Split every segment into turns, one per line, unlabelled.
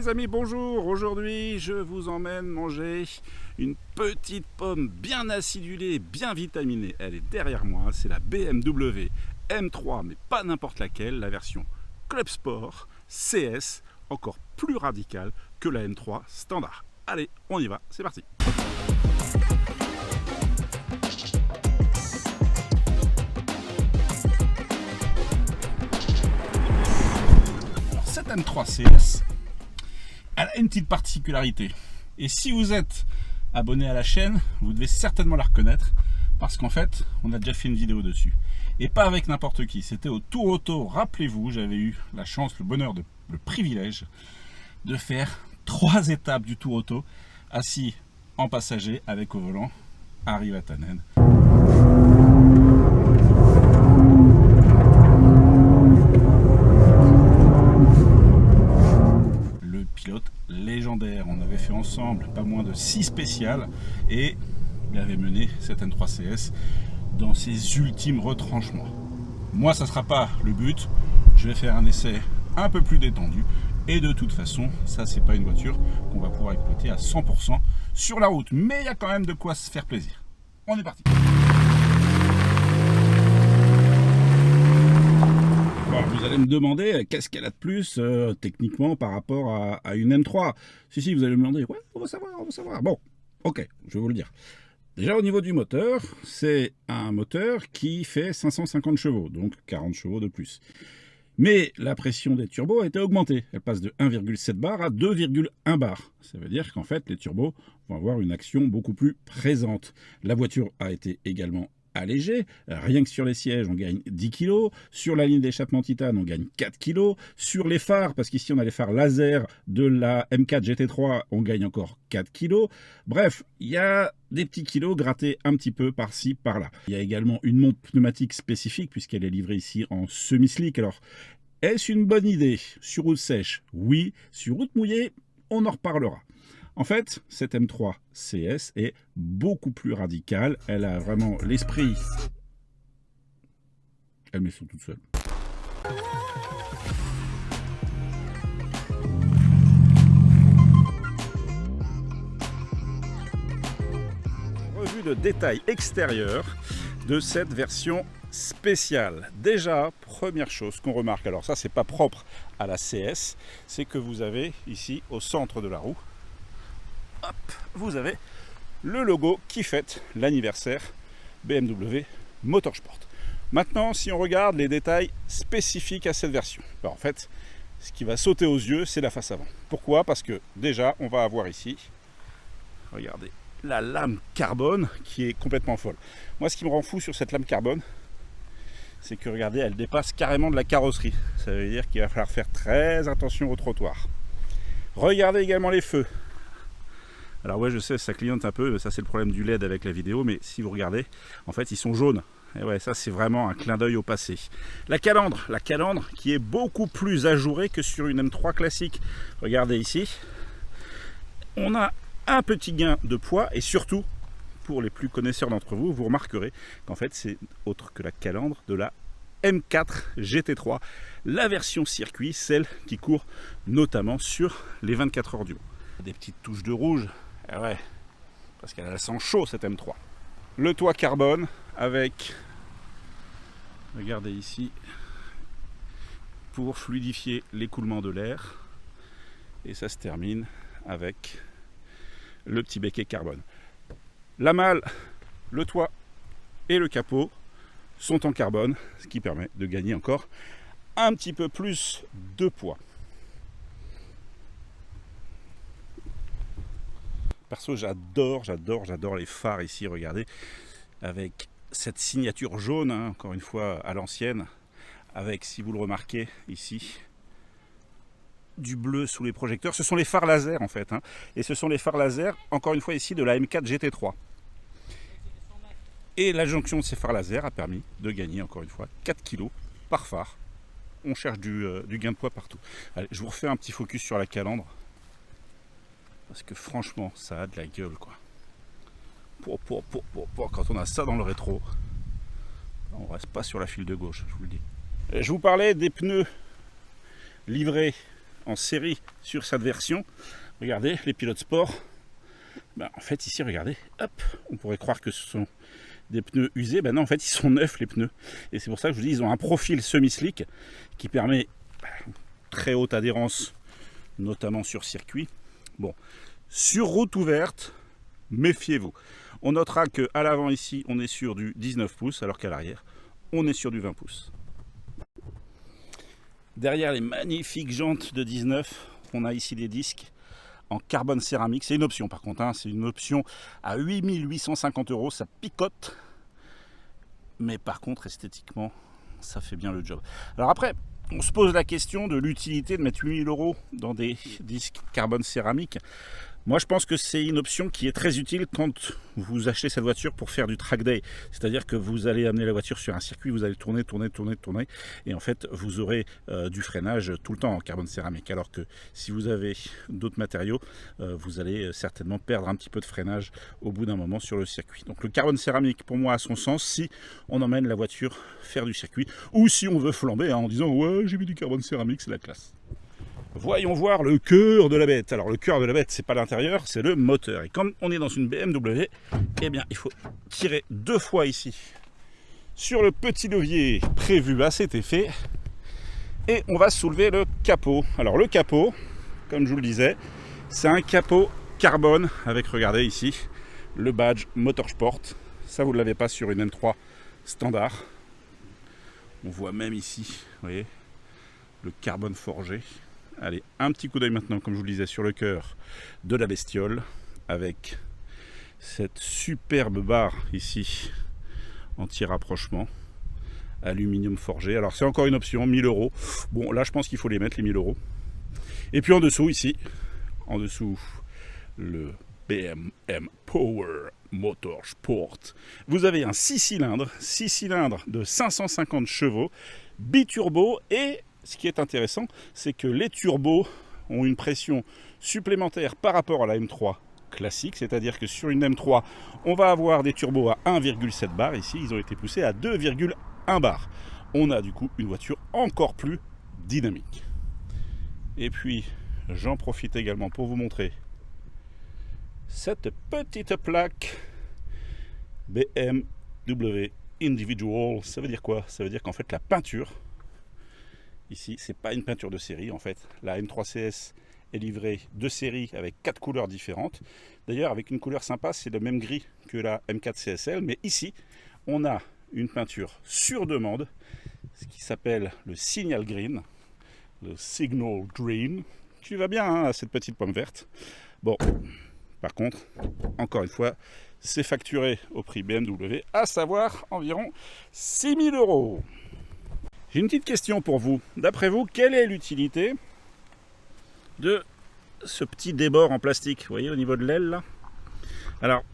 Les amis, bonjour. Aujourd'hui, je vous emmène manger une petite pomme bien acidulée, bien vitaminée. Elle est derrière moi, c'est la BMW M3, mais pas n'importe laquelle, la version Club Sport CS, encore plus radicale que la M3 standard. Allez, on y va, c'est parti. Alors, cette M3 CS, elle a une petite particularité. Et si vous êtes abonné à la chaîne, vous devez certainement la reconnaître, parce qu'en fait, on a déjà fait une vidéo dessus. Et pas avec n'importe qui, c'était au Tour Auto. Rappelez-vous, j'avais eu la chance, le bonheur, le privilège de faire 3 étapes du Tour Auto, assis en passager avec au volant Harry Vatanen. Le pilote légendaire, on avait fait ensemble pas moins de 6 spéciales et il avait mené cette M3 CS dans ses ultimes retranchements. Moi, ça ne sera pas le but, je vais faire un essai un peu plus détendu et de toute façon, ça c'est pas une voiture qu'on va pouvoir exploiter à 100% sur la route, mais il y a quand même de quoi se faire plaisir. On est parti. Bon, vous allez me demander qu'est-ce qu'elle a de plus techniquement par rapport à une M3. Si, vous allez me demander, ouais, on va savoir. Bon, ok, je vais vous le dire. Déjà au niveau du moteur, c'est un moteur qui fait 550 chevaux, donc 40 chevaux de plus. Mais la pression des turbos a été augmentée. Elle passe de 1,7 bar à 2,1 bar. Ça veut dire qu'en fait, les turbos vont avoir une action beaucoup plus présente. La voiture a été également allégée. Rien que sur les sièges, on gagne 10 kg. Sur la ligne d'échappement titane, on gagne 4 kg. Sur les phares, parce qu'ici on a les phares laser de la M4 GT3, on gagne encore 4 kg. Bref, il y a des petits kilos grattés un petit peu par-ci, par-là. Il y a également une montre pneumatique spécifique, puisqu'elle est livrée ici en semi-slick. Alors, est-ce une bonne idée sur route sèche? Oui. Sur route mouillée, on en reparlera. En fait, cette M3 CS est beaucoup plus radicale. Elle a vraiment l'esprit. Elle met tout toute seule. Revue de détail extérieur de cette version spéciale. Déjà, première chose qu'on remarque, alors ça c'est pas propre à la CS, c'est que vous avez ici au centre de la roue, hop, vous avez le logo qui fête l'anniversaire BMW Motorsport. Maintenant, si on regarde les détails spécifiques à cette version, alors en fait, ce qui va sauter aux yeux, c'est la face avant. Pourquoi? Parce que déjà, on va avoir ici, regardez, la lame carbone qui est complètement folle. Moi, ce qui me rend fou sur cette lame carbone, c'est que regardez, elle dépasse carrément de la carrosserie. Ça veut dire qu'il va falloir faire très attention au trottoir. Regardez également les feux. Alors ouais, je sais, ça clignote un peu, ça c'est le problème du LED avec la vidéo, mais si vous regardez, en fait, ils sont jaunes. Et ouais, ça c'est vraiment un clin d'œil au passé. La calandre qui est beaucoup plus ajourée que sur une M3 classique. Regardez ici, on a un petit gain de poids et surtout, pour les plus connaisseurs d'entre vous, vous remarquerez qu'en fait c'est autre que la calandre de la M4 GT3, la version circuit, celle qui court notamment sur les 24 heures du Mans. Des petites touches de rouge, et ouais, parce qu'elle a le sang chaud cette M3. Le toit carbone avec, regardez ici, pour fluidifier l'écoulement de l'air, et ça se termine avec le petit becquet carbone. La malle, le toit et le capot sont en carbone, ce qui permet de gagner encore un petit peu plus de poids. Perso, j'adore les phares ici, regardez, avec cette signature jaune, hein, encore une fois à l'ancienne, avec, si vous le remarquez ici, du bleu sous les projecteurs. Ce sont les phares laser en fait, hein. Et ce sont les phares laser, encore une fois ici, de la M4 GT3. Et la jonction de ces phares laser a permis de gagner, encore une fois, 4 kg par phare. On cherche du gain de poids partout. Allez, je vous refais un petit focus sur la calandre, parce que franchement, ça a de la gueule, quoi. Quand on a ça dans le rétro, on reste pas sur la file de gauche, je vous le dis. Je vous parlais des pneus livrés en série sur cette version. Regardez, les pilotes sport. Ben, en fait, ici, regardez, hop, on pourrait croire que ce sont des pneus usés. Ben non, en fait, ils sont neufs, les pneus. Et c'est pour ça que je vous dis, ils ont un profil semi-slick qui permet très haute adhérence, notamment sur circuit. Bon, sur route ouverte, méfiez-vous. On notera qu'à l'avant ici, on est sur du 19 pouces, alors qu'à l'arrière, on est sur du 20 pouces. Derrière les magnifiques jantes de 19, on a ici des disques en carbone céramique. C'est une option par contre, hein. C'est une option à 8 850 €, ça picote. Mais par contre, esthétiquement, ça fait bien le job. Alors après, on se pose la question de l'utilité de mettre 8 000 € dans des disques carbone céramique. Moi, je pense que c'est une option qui est très utile quand vous achetez cette voiture pour faire du track day. C'est-à-dire que vous allez amener la voiture sur un circuit, vous allez tourner, et en fait, vous aurez du freinage tout le temps en carbone céramique. Alors que si vous avez d'autres matériaux, vous allez certainement perdre un petit peu de freinage au bout d'un moment sur le circuit. Donc le carbone céramique, pour moi, a son sens si on emmène la voiture faire du circuit, ou si on veut flamber en disant « Ouais, j'ai mis du carbone céramique, c'est la classe ». Voyons voir le cœur de la bête. Alors le cœur de la bête, c'est pas l'intérieur, c'est le moteur. Et comme on est dans une BMW, eh bien il faut tirer 2 fois ici sur le petit levier prévu à cet effet. Et on va soulever le capot. Alors le capot, comme je vous le disais, c'est un capot carbone avec, regardez ici, le badge Motorsport. Ça, vous ne l'avez pas sur une M3 standard. On voit même ici, vous voyez, le carbone forgé. Allez, un petit coup d'œil maintenant, comme je vous le disais, sur le cœur de la bestiole, avec cette superbe barre ici, anti-rapprochement, aluminium forgé. Alors c'est encore une option, 1000 €. Bon, là je pense qu'il faut les mettre, les 1000 €. Et puis en dessous, ici, en dessous, le BMW Power Motorsport. Vous avez un 6 cylindres de 550 chevaux, biturbo, et ce qui est intéressant, c'est que les turbos ont une pression supplémentaire par rapport à la M3 classique, c'est-à-dire que sur une M3, on va avoir des turbos à 1,7 bar. Ici, ils ont été poussés à 2,1 bar. On a du coup une voiture encore plus dynamique. Et puis, j'en profite également pour vous montrer cette petite plaque BMW Individual. Ça veut dire quoi? Ça veut dire qu'en fait, la peinture, ici, c'est pas une peinture de série. En fait, la M3 CS est livrée de série avec 4 couleurs différentes. D'ailleurs, avec une couleur sympa, c'est le même gris que la M4 CSL. Mais ici, on a une peinture sur demande, ce qui s'appelle le Signal Green, le Signal Green, qui va bien hein, à cette petite pomme verte. Bon, par contre, encore une fois, c'est facturé au prix BMW, à savoir environ 6 000 €. J'ai une petite question pour vous. D'après vous, quelle est l'utilité de ce petit débord en plastique? Vous voyez au niveau de l'aile là? Alors,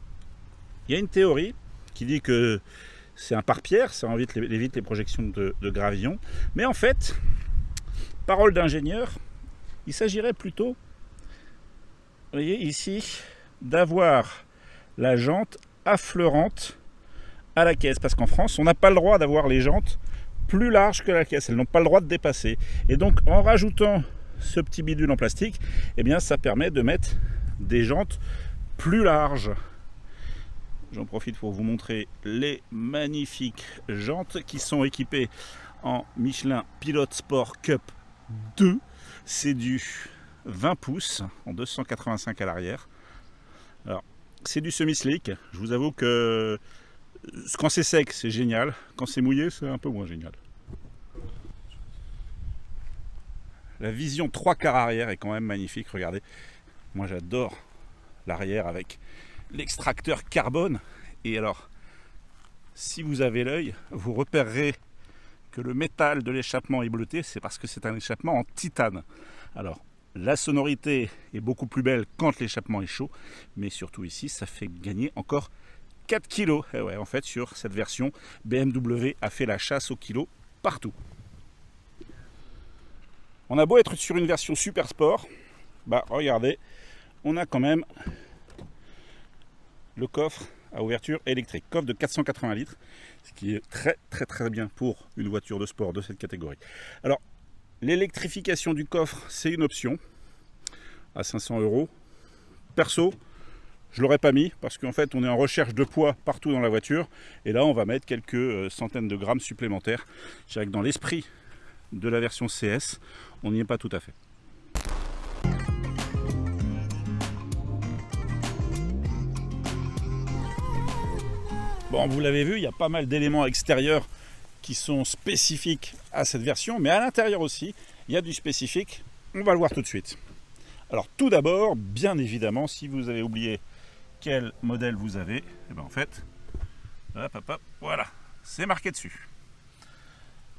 il y a une théorie qui dit que c'est un pare-pierre, ça évite les projections de gravillon. Mais en fait, parole d'ingénieur, il s'agirait plutôt, vous voyez ici, d'avoir la jante affleurante à la caisse. Parce qu'en France, on n'a pas le droit d'avoir les jantes plus larges que la caisse, elles n'ont pas le droit de dépasser. Et donc en rajoutant ce petit bidule en plastique, eh bien ça permet de mettre des jantes plus larges. J'en profite pour vous montrer les magnifiques jantes qui sont équipées en Michelin Pilot Sport Cup 2. C'est du 20 pouces en 285 à l'arrière. Alors c'est du semi-slick. Je vous avoue que quand c'est sec, c'est génial. Quand c'est mouillé, c'est un peu moins génial. La vision 3 quarts arrière est quand même magnifique. Regardez, moi j'adore l'arrière avec l'extracteur carbone. Et alors, si vous avez l'œil, vous repérerez que le métal de l'échappement est bleuté. C'est parce que c'est un échappement en titane. Alors, la sonorité est beaucoup plus belle quand l'échappement est chaud. Mais surtout ici, ça fait gagner encore 4 kg. Et ouais, en fait, sur cette version, BMW a fait la chasse au kilo partout. On a beau être sur une version super sport, bah regardez, on a quand même le coffre à ouverture électrique, coffre de 480 litres, ce qui est très bien pour une voiture de sport de cette catégorie. Alors, L'électrification du coffre, c'est une option à 500 €. Perso, je ne l'aurais pas mis parce qu'en fait on est en recherche de poids partout dans la voiture et là on va mettre quelques centaines de grammes supplémentaires. Je dirais que dans l'esprit de la version CS, on n'y est pas tout à fait. Bon, vous l'avez vu, il y a pas mal d'éléments extérieurs qui sont spécifiques à cette version, mais à l'intérieur aussi, il y a du spécifique. On va le voir tout de suite. Alors tout d'abord, bien évidemment, si vous avez oublié quel modèle vous avez, et bien en fait, hop, hop, hop, voilà, c'est marqué dessus.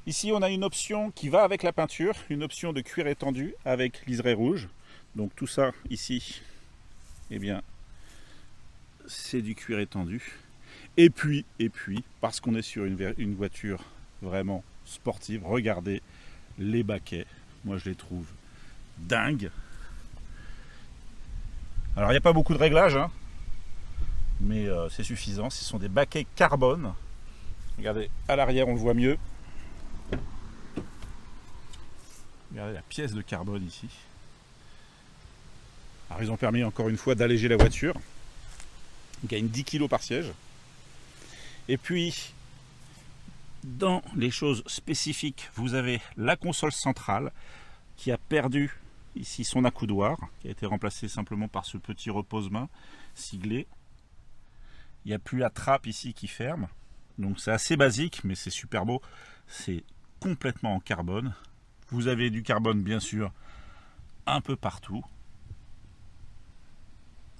Ici, on a une option qui va avec la peinture, une option de cuir étendu avec liseré rouge. Donc tout ça ici, eh bien, c'est du cuir étendu. Et puis, parce qu'on est sur une voiture vraiment sportive, regardez les baquets. Moi, je les trouve dingues. Alors, il n'y a pas beaucoup de réglages, hein, mais c'est suffisant. Ce sont des baquets carbone. Regardez, à l'arrière, on le voit mieux. Regardez la pièce de carbone ici. Alors, ils ont permis encore une fois d'alléger la voiture. On gagne 10 kg par siège. Et puis, dans les choses spécifiques, vous avez la console centrale qui a perdu ici son accoudoir, qui a été remplacé simplement par ce petit repose-main siglé. Il n'y a plus la trappe ici qui ferme. Donc c'est assez basique, mais c'est super beau. C'est complètement en carbone. Vous avez du carbone, bien sûr, un peu partout.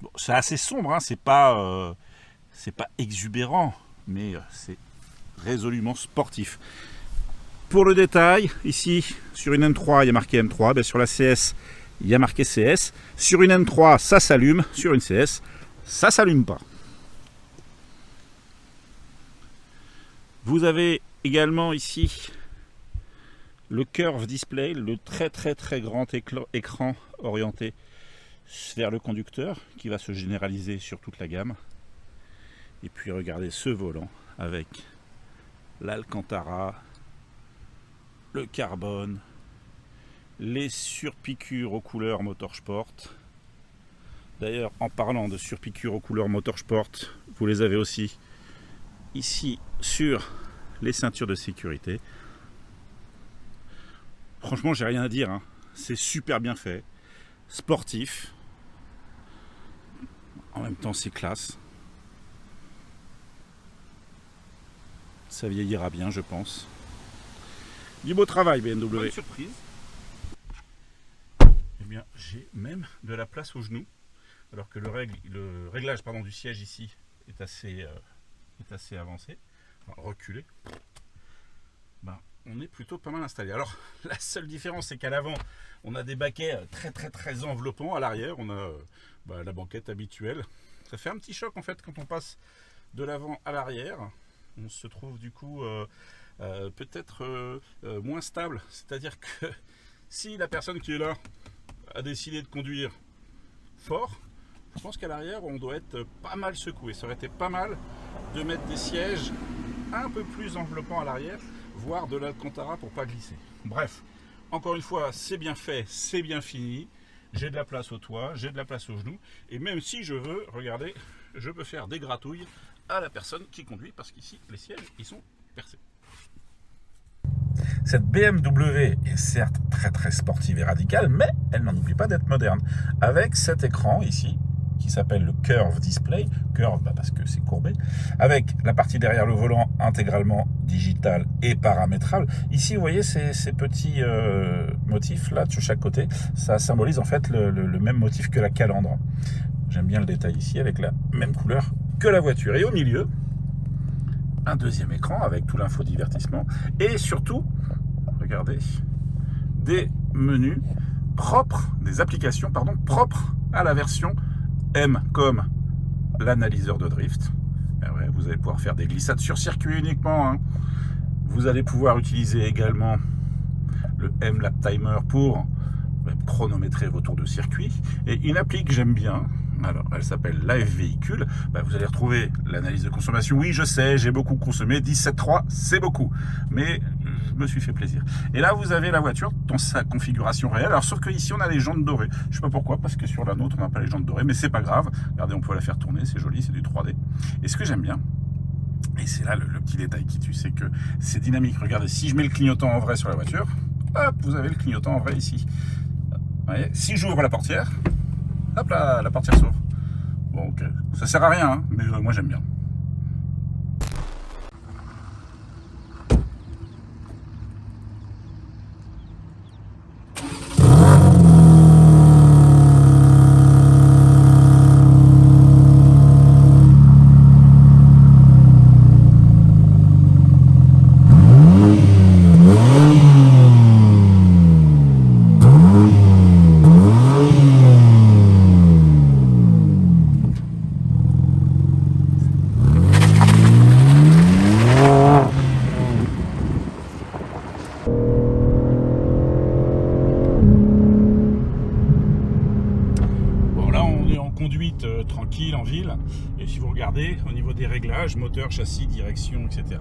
Bon, c'est assez sombre, hein, c'est pas exubérant, mais c'est résolument sportif. Pour le détail, ici, sur une M3, il y a marqué M3. Bien, sur la CS, il y a marqué CS. Sur une M3, ça s'allume. Sur une CS, ça s'allume pas. Vous avez également ici le Curve Display, le très grand écran orienté vers le conducteur qui va se généraliser sur toute la gamme. Et puis regardez ce volant avec l'Alcantara, le carbone, les surpiqûres aux couleurs Motorsport. D'ailleurs, en parlant de surpiqûres aux couleurs Motorsport, vous les avez aussi ici sur les ceintures de sécurité. Franchement, j'ai rien à dire, hein. C'est super bien fait, sportif. En même temps, c'est classe. Ça vieillira bien, je pense. Du beau travail, BMW. Bonne surprise. Eh bien, j'ai même de la place aux genoux, alors que le réglage du siège ici est assez avancé, enfin, reculé. Ben, on est plutôt pas mal installé. Alors, la seule différence, c'est qu'à l'avant, on a des baquets très enveloppants. À l'arrière, on a la banquette habituelle. Ça fait un petit choc en fait quand on passe de l'avant à l'arrière. On se trouve du coup peut-être moins stable. C'est-à-dire que si la personne qui est là a décidé de conduire fort, je pense qu'à l'arrière on doit être pas mal secoué. Ça aurait été pas mal de mettre des sièges un peu plus enveloppants à l'arrière, voire de l'Alcantara pour pas glisser. Bref, encore une fois, c'est bien fait, c'est bien fini. J'ai de la place au toit, j'ai de la place aux genoux, et même si je veux, regardez, je peux faire des gratouilles à la personne qui conduit, parce qu'ici, les sièges, ils sont percés. Cette BMW est certes très sportive et radicale, mais elle n'en oublie pas d'être moderne. Avec cet écran ici, qui s'appelle le Curve Display, Curve parce que c'est courbé, avec la partie derrière le volant intégralement digital et paramétrable. Ici, vous voyez ces petits motifs là sur chaque côté, ça symbolise en fait le même motif que la calandre. J'aime bien le détail ici avec la même couleur que la voiture. Et au milieu, un deuxième écran avec tout l'infodivertissement et surtout, regardez, des menus propres, des applications propres à la version M, comme l'analyseur de drift. Ouais, vous allez pouvoir faire des glissades sur circuit uniquement, hein. Vous allez pouvoir utiliser également le M Lap Timer pour chronométrer vos tours de circuit. Et une appli que j'aime bien, alors elle s'appelle Live Véhicule. Vous allez retrouver l'analyse de consommation. Oui, je sais, j'ai beaucoup consommé, 17,3 c'est beaucoup, mais je me suis fait plaisir. Et là, vous avez la voiture dans sa configuration réelle. Alors, sauf qu'ici, on a les jantes dorées. Je sais pas pourquoi, parce que sur la nôtre, on n'a pas les jantes dorées, mais c'est pas grave. Regardez, on peut la faire tourner, c'est joli, c'est du 3D. Et ce que j'aime bien, et c'est là le petit détail qui tue, c'est que c'est dynamique. Regardez, si je mets le clignotant en vrai sur la voiture, hop, vous avez le clignotant en vrai ici. Vous voyez, si j'ouvre la portière, hop là, la portière s'ouvre. Bon, ok, ça sert à rien, hein, mais moi j'aime bien. Conduite tranquille en ville, et si vous regardez au niveau des réglages, moteur, châssis, direction, etc.,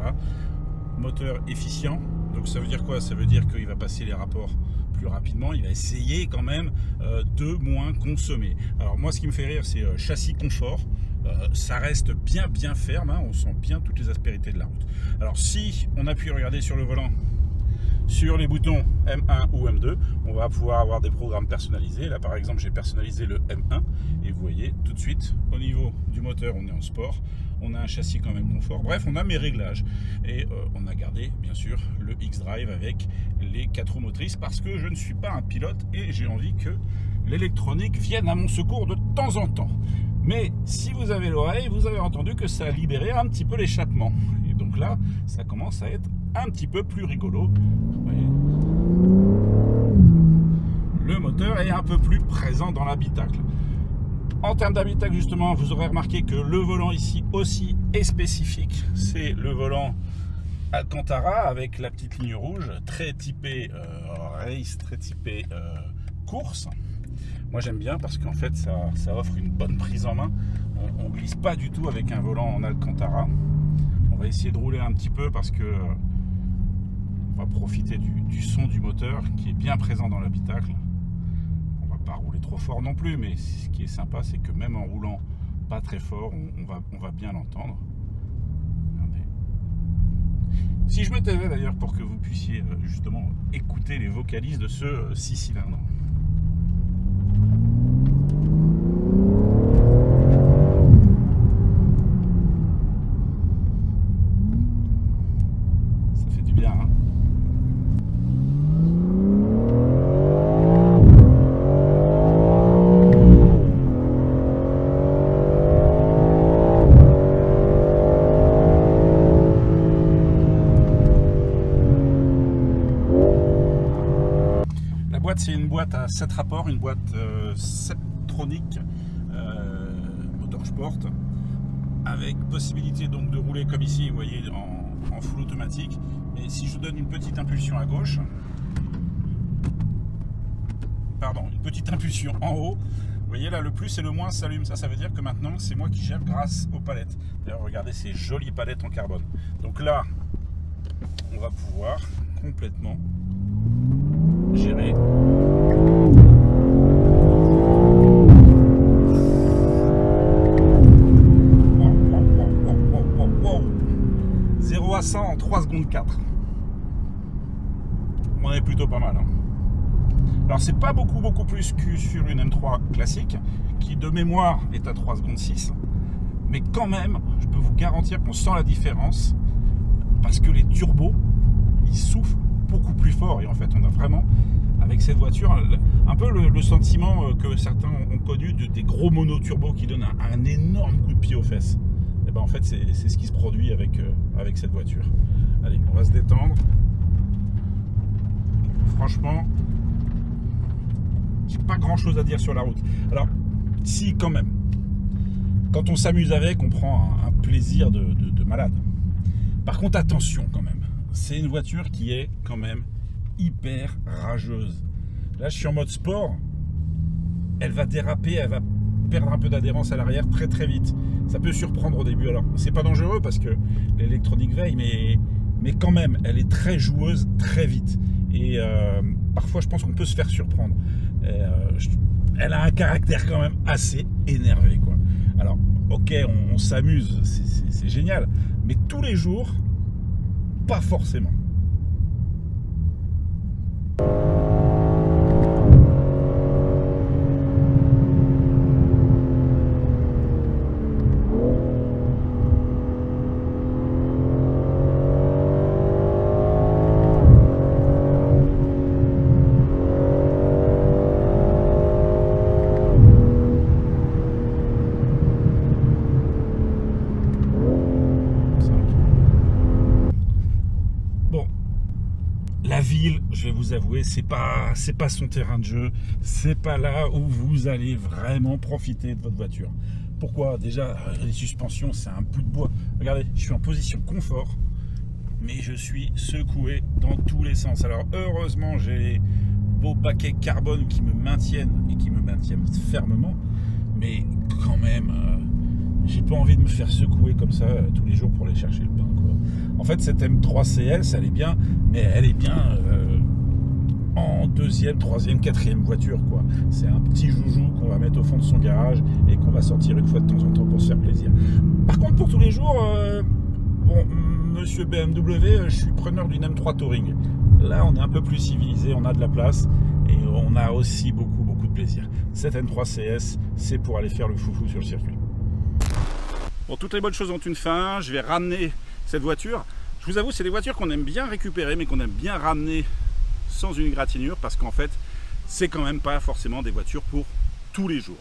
moteur efficient. Donc ça veut dire quoi? Ça veut dire qu'il va passer les rapports plus rapidement, il va essayer quand même de moins consommer. Alors moi, ce qui me fait rire, c'est châssis confort. Ça reste bien ferme, hein, on sent bien toutes les aspérités de la route. Alors si on appuie, regardez sur le volant, sur les boutons M1 ou M2, on va pouvoir avoir des programmes personnalisés. Là par exemple, j'ai personnalisé le M1 et vous voyez tout de suite au niveau du moteur, on est en sport, on a un châssis quand même confort. Bref, on a mes réglages et on a gardé bien sûr le X-Drive avec les 4 roues motrices parce que je ne suis pas un pilote et j'ai envie que l'électronique vienne à mon secours de temps en temps. Mais si vous avez l'oreille, vous avez entendu que ça a libéré un petit peu l'échappement. Et donc là, ça commence à être un petit peu plus rigolo. Vous voyez, le moteur est un peu plus présent dans l'habitacle. En termes d'habitacle, justement, vous aurez remarqué que le volant ici aussi est spécifique. C'est le volant Alcantara avec la petite ligne rouge, très typé race, très typé course. Moi j'aime bien parce qu'en fait ça offre une bonne prise en main. On ne glisse pas du tout avec un volant en Alcantara. On va essayer de rouler un petit peu parce que on va profiter du son du moteur qui est bien présent dans l'habitacle. On va pas rouler trop fort non plus, mais ce qui est sympa, c'est que même en roulant pas très fort, on va bien l'entendre. Regardez. Si je me taisais d'ailleurs pour que vous puissiez justement écouter les vocalises de ce 6 cylindres. C'est une boîte à 7 rapports, une boîte Septronic Motorsport avec possibilité donc de rouler comme ici, vous voyez, en full automatique. Et si je donne une petite impulsion à gauche, pardon, une petite impulsion en haut, vous voyez là, le plus et le moins s'allument. Ça veut dire que maintenant c'est moi qui gère grâce aux palettes. D'ailleurs, regardez ces jolies palettes en carbone. Donc là, on va pouvoir complètement gérer. Wow. 0 à 100 en 3 secondes 4. On est plutôt pas mal. Hein. Alors c'est pas beaucoup plus que sur une M3 classique qui de mémoire est à 3 secondes 6. Mais quand même, je peux vous garantir qu'on sent la différence parce que les turbos, ils soufflent beaucoup plus fort et en fait on a vraiment avec cette voiture un peu le sentiment que certains ont connu des gros monoturbos qui donnent un énorme coup de pied aux fesses. Et ben en fait c'est ce qui se produit avec cette voiture. Allez, on va se détendre. Franchement, j'ai pas grand chose à dire sur la route. Alors si, quand même, quand on s'amuse avec, on prend un plaisir de malade. Par contre, attention quand même, c'est une voiture qui est quand même hyper rageuse. Là, je suis en mode sport, elle va déraper, elle va perdre un peu d'adhérence à l'arrière très vite. Ça peut surprendre au début. Alors, c'est pas dangereux parce que l'électronique veille, mais quand même, elle est très joueuse, très vite. Et parfois, je pense qu'on peut se faire surprendre. Elle a un caractère quand même assez énervé, quoi. Alors, ok, on s'amuse, c'est génial, mais tous les jours, pas forcément. La ville, je vais vous avouer, c'est pas son terrain de jeu, c'est pas là où vous allez vraiment profiter de votre voiture. Pourquoi? Déjà, les suspensions, c'est un bout de bois. Regardez, je suis en position confort, mais je suis secoué dans tous les sens. Alors heureusement, j'ai les beaux baquets carbone qui me maintiennent et qui me maintiennent fermement, mais quand même, j'ai pas envie de me faire secouer comme ça tous les jours pour aller chercher le pain, quoi. En fait, cette M3 CS, elle est bien, mais elle est bien en deuxième, troisième, quatrième voiture, quoi. C'est un petit joujou qu'on va mettre au fond de son garage et qu'on va sortir une fois de temps en temps pour se faire plaisir. Par contre, pour tous les jours, bon, monsieur BMW, je suis preneur d'une M3 Touring. Là, on est un peu plus civilisé, on a de la place et on a aussi beaucoup de plaisir. Cette M3 CS, c'est pour aller faire le foufou sur le circuit. Bon, toutes les bonnes choses ont une fin. Je vais ramener cette voiture. Je vous avoue, c'est des voitures qu'on aime bien récupérer, mais qu'on aime bien ramener sans une égratignure, parce qu'en fait, c'est quand même pas forcément des voitures pour tous les jours.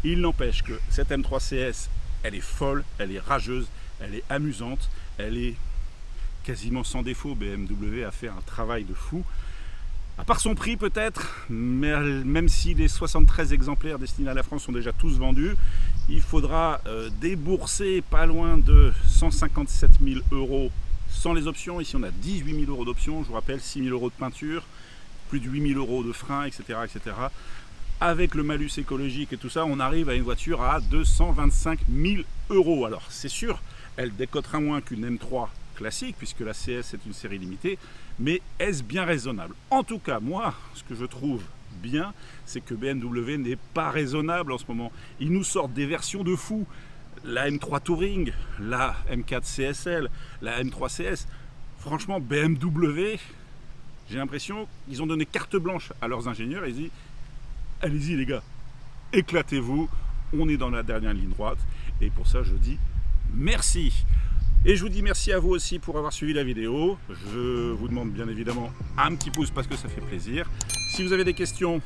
Il n'empêche que cette M3 CS, elle est folle, elle est rageuse, elle est amusante, elle est quasiment sans défaut. BMW a fait un travail de fou. À part son prix peut-être, mais même si les 73 exemplaires destinés à la France sont déjà tous vendus, il faudra débourser pas loin de 157 000 € sans les options. Ici on a 18 000 € d'options, je vous rappelle 6 000 € de peinture, plus de 8 000 € de frein, etc., etc. Avec le malus écologique et tout ça, on arrive à une voiture à 225 000 €. Alors c'est sûr, elle décotera moins qu'une M3 classique, puisque la CS est une série limitée, mais est-ce bien raisonnable? En tout cas, moi, ce que je trouve bien, c'est que BMW n'est pas raisonnable en ce moment. Ils nous sortent des versions de fou. La M3 Touring, la M4 CSL, la M3 CS. Franchement, BMW, j'ai l'impression qu'ils ont donné carte blanche à leurs ingénieurs et ils disent « Allez-y les gars, éclatez-vous, on est dans la dernière ligne droite. » Et pour ça, je dis merci. Et je vous dis merci à vous aussi pour avoir suivi la vidéo. Je vous demande bien évidemment un petit pouce parce que ça fait plaisir. Si vous avez des questions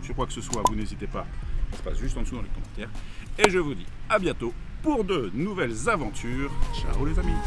sur quoi que ce soit, vous n'hésitez pas. Ça se passe juste en dessous dans les commentaires. Et je vous dis à bientôt pour de nouvelles aventures. Ciao les amis.